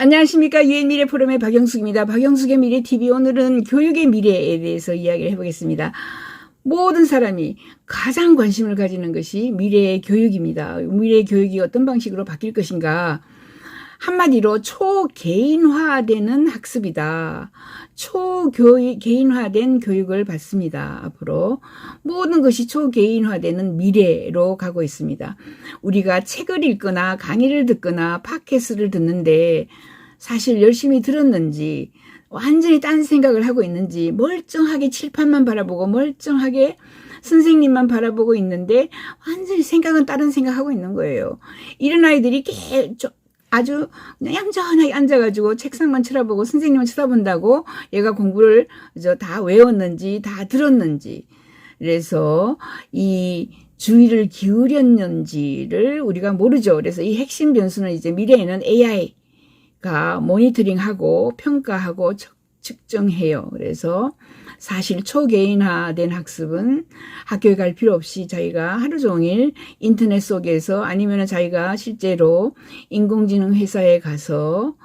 안녕하십니까. 유엔미래 포럼의 박영숙입니다. 박영숙의 미래TV, 오늘은 교육의 미래에 대해서 이야기를 해보겠습니다. 모든 사람이 가장 관심을 가지는 것이 미래의 교육입니다. 미래의 교육이 어떤 방식으로 바뀔 것인가. 한마디로 초개인화되는 학습이다. 초개인화된 교육을 받습니다. 앞으로 모든 것이 초개인화되는 미래로 가고 있습니다. 우리가 책을 읽거나 강의를 듣거나 팟캐스트를 듣는데 사실 열심히 들었는지 완전히 딴 생각을 하고 있는지 멀쩡하게 칠판만 바라보고 멀쩡하게 선생님만 바라보고 있는데 완전히 생각은 다른 생각하고 있는 거예요. 이런 아이들이 아주 그냥 얌전하게 앉아가지고 책상만 쳐다보고 선생님을 쳐다본다고 얘가 공부를 다 외웠는지 다 들었는지, 그래서 이 주의를 기울였는지를 우리가 모르죠. 그래서 이 핵심 변수는 이제 미래에는 AI가 모니터링하고 평가하고 측정해요. 그래서 사실 초개인화된 학습은 학교에 갈 필요 없이 자기가 하루 종일 인터넷 속에서 아니면 자기가 실제로 인공지능 회사에 가서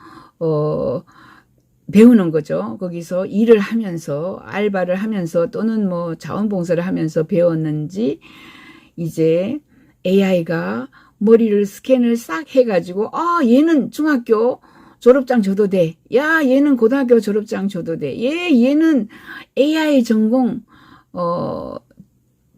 배우는 거죠. 거기서 일을 하면서 알바를 하면서 또는 뭐 자원봉사를 하면서 배웠는지, 이제 AI가 머리를 스캔을 싹 해가지고 얘는 중학교 졸업장 줘도 돼. 야, 얘는 고등학교 졸업장 줘도 돼. 얘는 AI 전공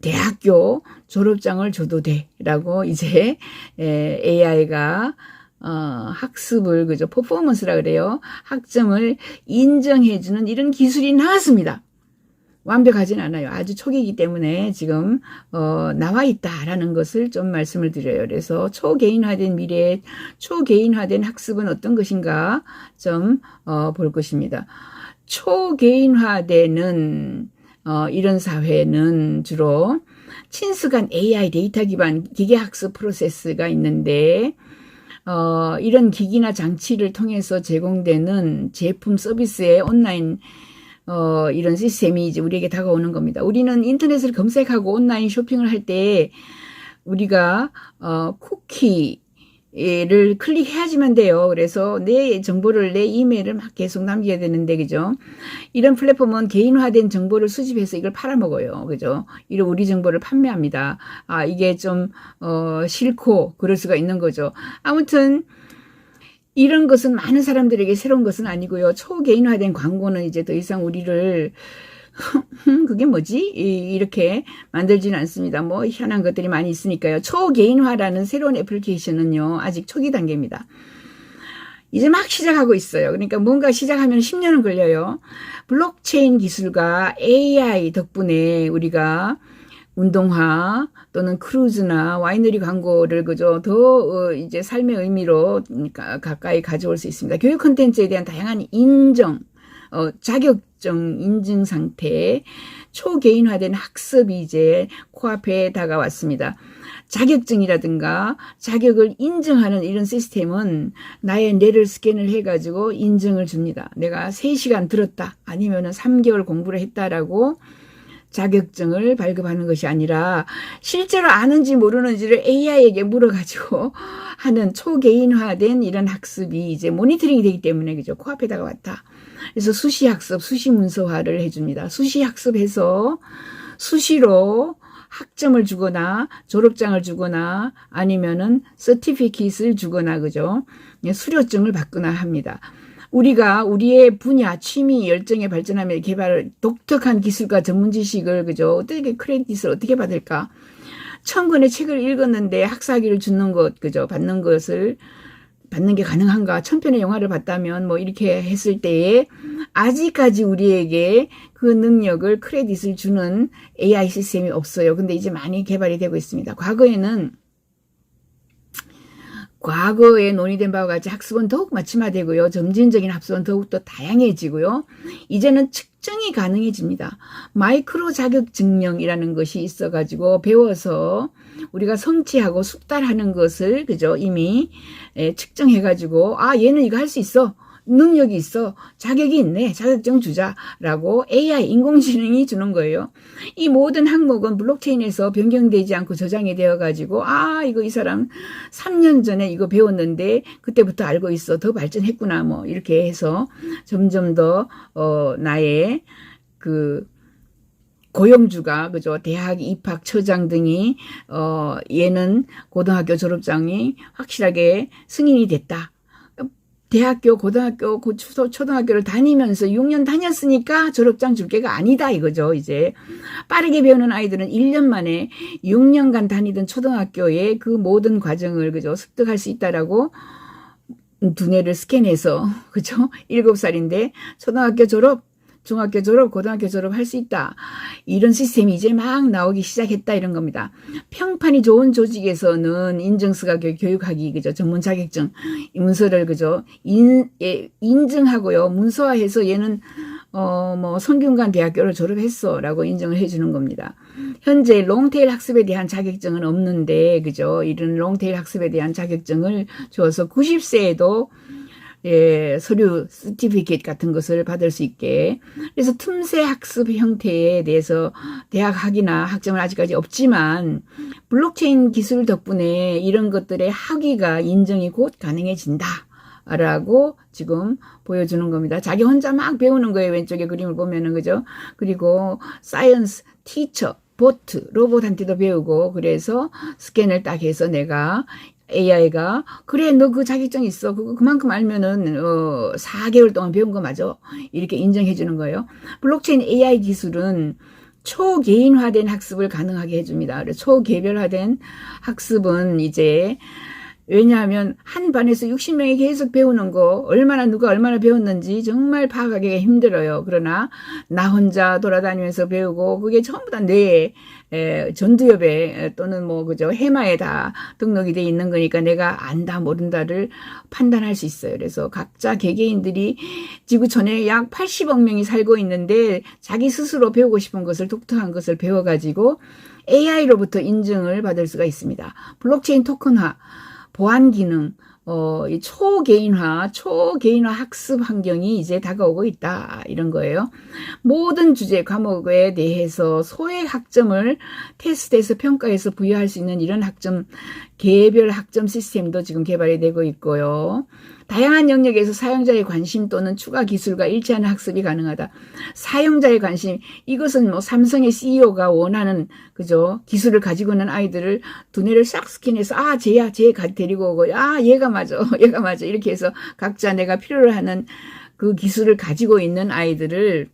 대학교 졸업장을 줘도 돼. 라고 이제 AI가 학습을 퍼포먼스라 그래요. 학점을 인정해주는 이런 기술이 나왔습니다. 완벽하진 않아요. 아주 초기이기 때문에 지금 나와 있다라는 것을 좀 말씀을 드려요. 그래서 초개인화된 미래에 초개인화된 학습은 어떤 것인가 좀 볼 것입니다. 초개인화되는 이런 사회는 주로 친숙한 AI 데이터 기반 기계학습 프로세스가 있는데, 이런 기기나 장치를 통해서 제공되는 제품 서비스의 온라인 이런 시스템이 이제 우리에게 다가오는 겁니다. 우리는 인터넷을 검색하고 온라인 쇼핑을 할 때 우리가 쿠키를 클릭해야지만 돼요. 그래서 내 정보를, 내 이메일을 막 계속 남겨야 되는데, 그죠? 이런 플랫폼은 개인화된 정보를 수집해서 이걸 팔아먹어요. 그죠? 이런 우리 정보를 판매합니다. 이게 좀 싫고 그럴 수가 있는 거죠. 아무튼 이런 것은 많은 사람들에게 새로운 것은 아니고요. 초개인화된 광고는 이제 더 이상 우리를 그게 뭐지? 이렇게 만들지는 않습니다. 뭐 희한한 것들이 많이 있으니까요. 초개인화라는 새로운 애플리케이션은요, 아직 초기 단계입니다. 이제 막 시작하고 있어요. 그러니까 뭔가 시작하면 10년은 걸려요. 블록체인 기술과 AI 덕분에 우리가 운동화 또는 크루즈나 와이너리 광고를 더 이제 삶의 의미로 가까이 가져올 수 있습니다. 교육 콘텐츠에 대한 다양한 인정, 자격증 인증 상태, 초개인화된 학습이 이제 코앞에 다가왔습니다. 자격증이라든가 자격을 인정하는 이런 시스템은 나의 뇌를 스캔을 해가지고 인증을 줍니다. 내가 3시간 들었다, 아니면은 3개월 공부를 했다라고 자격증을 발급하는 것이 아니라 실제로 아는지 모르는지를 AI에게 물어가지고 하는 초개인화된 이런 학습이 이제 모니터링이 되기 때문에, 그죠? 코앞에 다가왔다. 그래서 수시학습, 수시문서화를 해줍니다. 수시학습해서 수시로 학점을 주거나 졸업장을 주거나 아니면은 서티피킷을 주거나, 그죠? 수료증을 받거나 합니다. 우리가 우리의 분야, 취미, 열정에 발전하며 개발 독특한 기술과 전문 지식을, 그죠? 어떻게 크레딧을 어떻게 받을까? 1000권의 책을 읽었는데 학사학위를 주는 것, 그죠? 받는 게 가능한가? 1000편의 영화를 봤다면 뭐 이렇게 했을 때에 아직까지 우리에게 그 능력을, 크레딧을 주는 AI 시스템이 없어요. 근데 이제 많이 개발이 되고 있습니다. 과거에 논의된 바와 같이 학습은 더욱 맞춤화되고요. 점진적인 학습은 더욱더 다양해지고요. 이제는 측정이 가능해집니다. 마이크로 자격 증명이라는 것이 있어가지고 배워서 우리가 성취하고 숙달하는 것을, 그죠? 이미 측정해가지고 얘는 이거 할 수 있어. 능력이 있어. 자격이 있네. 자격증 주자라고 AI 인공지능이 주는 거예요. 이 모든 항목은 블록체인에서 변경되지 않고 저장이 되어가지고 이거 이 사람 3년 전에 이거 배웠는데 그때부터 알고 있어. 더 발전했구나. 뭐 이렇게 해서 점점 더 나의 그 고용주가 그죠 대학 입학 처장 등이 얘는 고등학교 졸업장이 확실하게 승인이 됐다. 대학교, 고등학교, 초등학교를 다니면서 6년 다녔으니까 졸업장 줄 게가 아니다 이거죠. 이제 빠르게 배우는 아이들은 1년 만에 6년간 다니던 초등학교의 그 모든 과정을 그죠 습득할 수 있다라고 두뇌를 스캔해서 그죠 7살인데 초등학교 졸업, 중학교 졸업, 고등학교 졸업 할 수 있다. 이런 시스템이 이제 막 나오기 시작했다 이런 겁니다. 평판이 좋은 조직에서는 인증서가 교육학이 그죠 전문 자격증 문서를 그죠 인증하고요 문서화해서 얘는 뭐 성균관 대학교를 졸업했어라고 인정을 해주는 겁니다. 현재 롱테일 학습에 대한 자격증은 없는데 그죠 이런 롱테일 학습에 대한 자격증을 줘서 90세에도 서류 서티피케이트 같은 것을 받을 수 있게. 그래서 틈새 학습 형태에 대해서 대학 학위나 학점은 아직까지 없지만 블록체인 기술 덕분에 이런 것들의 학위가 인정이 곧 가능해진다. 라고 지금 보여주는 겁니다. 자기 혼자 막 배우는 거예요. 왼쪽에 그림을 보면은 그죠? 그리고 사이언스 티처 보트 로봇한테도 배우고 그래서 스캔을 딱 해서 내가 AI가 그래 너 그 자격증 있어 그만큼 알면은 4개월 동안 배운 거 맞아 이렇게 인정해 주는 거예요. 블록체인 AI 기술은 초개인화된 학습을 가능하게 해줍니다. 그래서 초개별화된 학습은 이제 왜냐하면 한 반에서 60명이 계속 배우는 거 누가 얼마나 배웠는지 정말 파악하기가 힘들어요. 그러나 나 혼자 돌아다니면서 배우고 그게 전부 다 뇌에 전두엽에 또는 뭐 그죠 해마에 다 등록이 돼 있는 거니까 내가 안다 모른다를 판단할 수 있어요. 그래서 각자 개개인들이 지구촌에 약 80억 명이 살고 있는데 자기 스스로 배우고 싶은 것을 독특한 것을 배워가지고 AI로부터 인증을 받을 수가 있습니다. 블록체인 토큰화 보안 기능, 이 초개인화 학습 환경이 이제 다가오고 있다. 이런 거예요. 모든 주제, 과목에 대해서 소액 학점을 테스트해서 평가해서 부여할 수 있는 이런 개별 학점 시스템도 지금 개발이 되고 있고요. 다양한 영역에서 사용자의 관심 또는 추가 기술과 일치하는 학습이 가능하다. 사용자의 관심, 이것은 뭐 삼성의 CEO가 원하는 그죠 기술을 가지고 있는 아이들을 두뇌를 싹 스캔해서 쟤야 쟤 데리고 오고 얘가 맞아 이렇게 해서 각자 내가 필요로 하는 그 기술을 가지고 있는 아이들을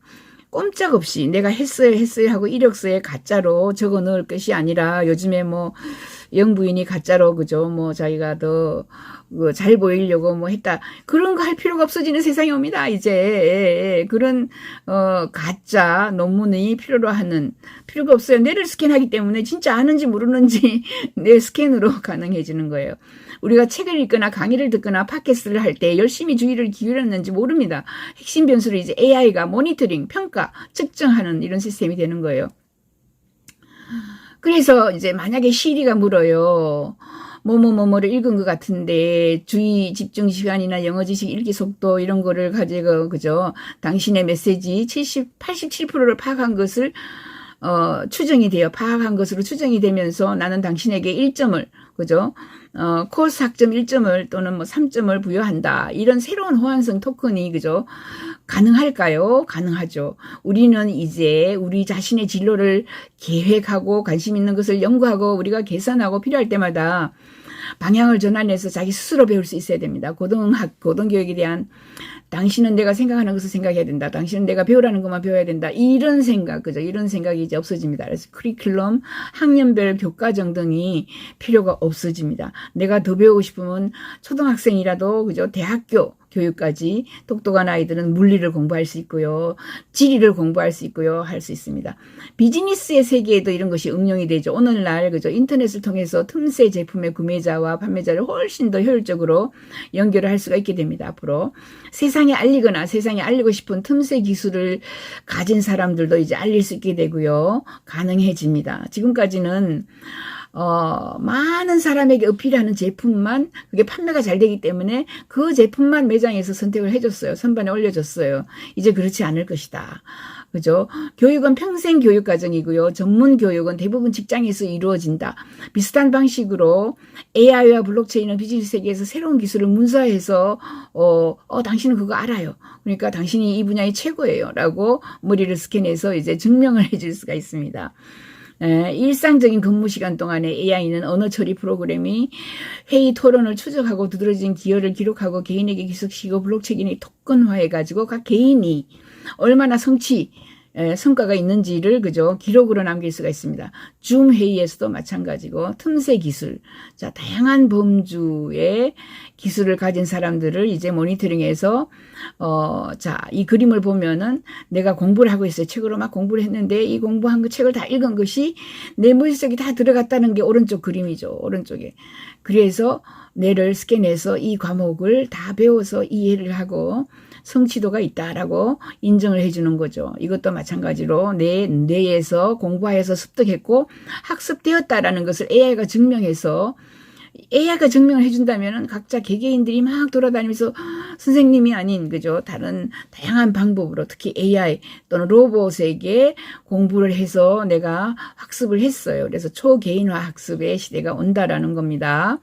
꼼짝없이 내가 했어요 하고 이력서에 가짜로 적어 넣을 것이 아니라 요즘에 뭐 영부인이 가짜로 그죠 뭐 자기가 더 잘 보이려고 뭐 했다 그런 거 할 필요가 없어지는 세상이 옵니다. 이제 그런 가짜 논문이 필요가 없어요. 뇌를 스캔하기 때문에 진짜 아는지 모르는지 뇌 스캔으로 가능해지는 거예요. 우리가 책을 읽거나 강의를 듣거나 팟캐스트를 할 때 열심히 주의를 기울였는지 모릅니다. 핵심 변수를 이제 AI가 모니터링, 평가, 측정하는 이런 시스템이 되는 거예요. 그래서 이제 만약에 시리가 물어요. 뭐를 읽은 것 같은데 주의 집중 시간이나 영어 지식 읽기 속도 이런 거를 가지고 그죠? 당신의 메시지 87%를 파악한 것을 추정이 돼요. 파악한 것으로 추정이 되면서 나는 당신에게 1점을 그죠? 코스 학점 1점을 또는 뭐 3점을 부여한다. 이런 새로운 호환성 토큰이 그죠? 가능할까요? 가능하죠. 우리는 이제 우리 자신의 진로를 계획하고 관심 있는 것을 연구하고 우리가 계산하고 필요할 때마다 방향을 전환해서 자기 스스로 배울 수 있어야 됩니다. 고등교육에 대한 당신은 내가 생각하는 것을 생각해야 된다. 당신은 내가 배우라는 것만 배워야 된다. 이런 생각, 그죠? 이런 생각이 이제 없어집니다. 그래서 커리큘럼, 학년별 교과정 등이 필요가 없어집니다. 내가 더 배우고 싶으면 초등학생이라도, 그죠? 대학교 교육까지 똑똑한 아이들은 물리를 공부할 수 있고요. 지리를 공부할 수 있고요. 할 수 있습니다. 비즈니스의 세계에도 이런 것이 응용이 되죠. 오늘날, 그죠? 인터넷을 통해서 틈새 제품의 구매자와 판매자를 훨씬 더 효율적으로 연결을 할 수가 있게 됩니다. 앞으로. 세상에 알리거나 세상에 알리고 싶은 틈새 기술을 가진 사람들도 이제 알릴 수 있게 되고요. 가능해집니다. 지금까지는 많은 사람에게 어필하는 제품만 그게 판매가 잘 되기 때문에 그 제품만 매장에서 선택을 해줬어요. 선반에 올려줬어요. 이제 그렇지 않을 것이다. 그죠? 교육은 평생 교육 과정이고요. 전문 교육은 대부분 직장에서 이루어진다. 비슷한 방식으로 AI와 블록체인은 비즈니스 세계에서 새로운 기술을 문서화해서 당신은 그거 알아요. 그러니까 당신이 이 분야의 최고예요. 라고 머리를 스캔해서 이제 증명을 해줄 수가 있습니다. 일상적인 근무 시간 동안에 AI는 언어 처리 프로그램이 회의 토론을 추적하고 두드러진 기여를 기록하고 개인에게 기속시키고 블록체인이 토큰화해가지고 각 개인이 얼마나 성과가 있는지를 그죠 기록으로 남길 수가 있습니다. 줌 회의에서도 마찬가지고 틈새 기술, 자 다양한 범주의 기술을 가진 사람들을 이제 모니터링해서 자 이 그림을 보면은 내가 공부를 하고 있어요. 책으로 막 공부를 했는데 이 공부한 그 책을 다 읽은 것이 내 머릿속에 다 들어갔다는 게 오른쪽 그림이죠. 오른쪽에. 그래서 뇌를 스캔해서 이 과목을 다 배워서 이해를 하고 성취도가 있다라고 인정을 해주는 거죠. 이것도 마찬가지로 내 뇌에서 공부하여서 습득했고 학습되었다라는 것을 AI가 증명해서 AI가 증명을 해준다면 각자 개개인들이 막 돌아다니면서 선생님이 아닌 그죠 다른 다양한 방법으로 특히 AI 또는 로봇에게 공부를 해서 내가 학습을 했어요. 그래서 초개인화 학습의 시대가 온다라는 겁니다.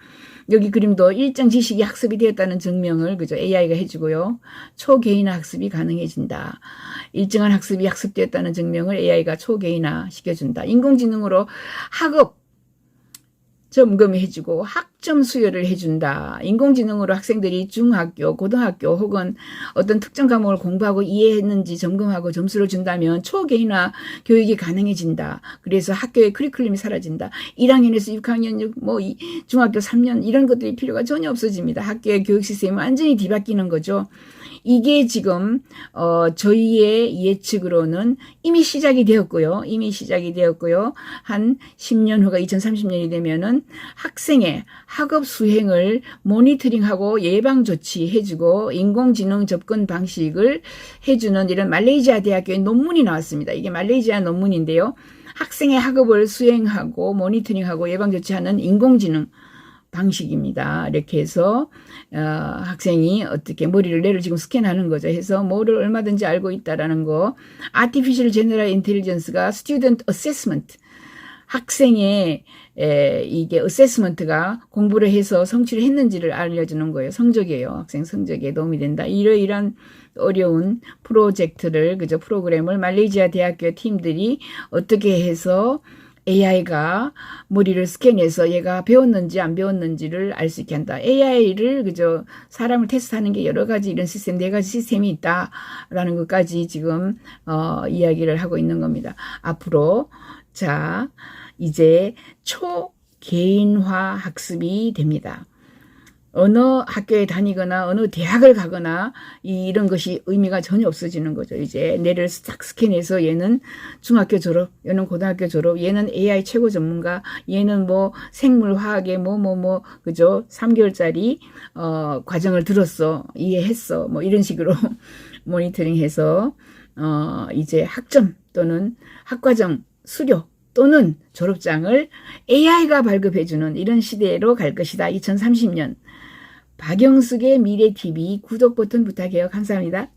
여기 그림도 일정 지식이 학습이 되었다는 증명을 그죠 AI가 해주고요. 초개인화 학습이 가능해진다. 일정한 학습이 학습되었다는 증명을 AI가 초개인화 시켜준다. 인공지능으로 학업 점검해주고 학점 수여를 해준다. 인공지능으로 학생들이 중학교, 고등학교 혹은 어떤 특정 과목을 공부하고 이해했는지 점검하고 점수를 준다면 초개인화 교육이 가능해진다. 그래서 학교의 커리큘럼이 사라진다. 1학년에서 6학년, 중학교 3년 이런 것들이 필요가 전혀 없어집니다. 학교의 교육 시스템이 완전히 뒤바뀌는 거죠. 이게 지금 저희의 예측으로는 이미 시작이 되었고요. 한 10년 후가 2030년이 되면은 학생의 학업 수행을 모니터링하고 예방 조치해주고 인공지능 접근 방식을 해주는 이런 말레이시아 대학교의 논문이 나왔습니다. 이게 말레이시아 논문인데요. 학생의 학업을 수행하고 모니터링하고 예방 조치하는 인공지능 방식입니다. 이렇게 해서 학생이 어떻게 뇌를 지금 스캔하는 거죠. 해서 뭐를 얼마든지 알고 있다라는 거. Artificial General Intelligence가 Student Assessment, 학생의 이게 어세스먼트가 공부를 해서 성취를 했는지를 알려주는 거예요. 성적이에요. 학생 성적에 도움이 된다. 이러이러한 어려운 프로젝트를 그죠 프로그램을 말레이시아 대학교 팀들이 어떻게 해서 AI가 머리를 스캔해서 얘가 배웠는지 안 배웠는지를 알 수 있게 한다. AI를 그저 사람을 테스트하는 게 여러 가지 이런 시스템, 4가지 시스템이 있다라는 것까지 지금 이야기를 하고 있는 겁니다. 앞으로 자 이제 초개인화 학습이 됩니다. 어느 학교에 다니거나 어느 대학을 가거나 이런 것이 의미가 전혀 없어지는 거죠. 이제 뇌를 싹 스캔해서 얘는 중학교 졸업, 얘는 고등학교 졸업, 얘는 AI 최고 전문가, 얘는 생물화학의 그죠? 3개월짜리 과정을 들었어, 이해했어, 이런 식으로 모니터링해서 이제 학점 또는 학과정 수료 또는 졸업장을 AI가 발급해주는 이런 시대로 갈 것이다. 2030년. 박영숙의 미래TV 구독 버튼 부탁해요. 감사합니다.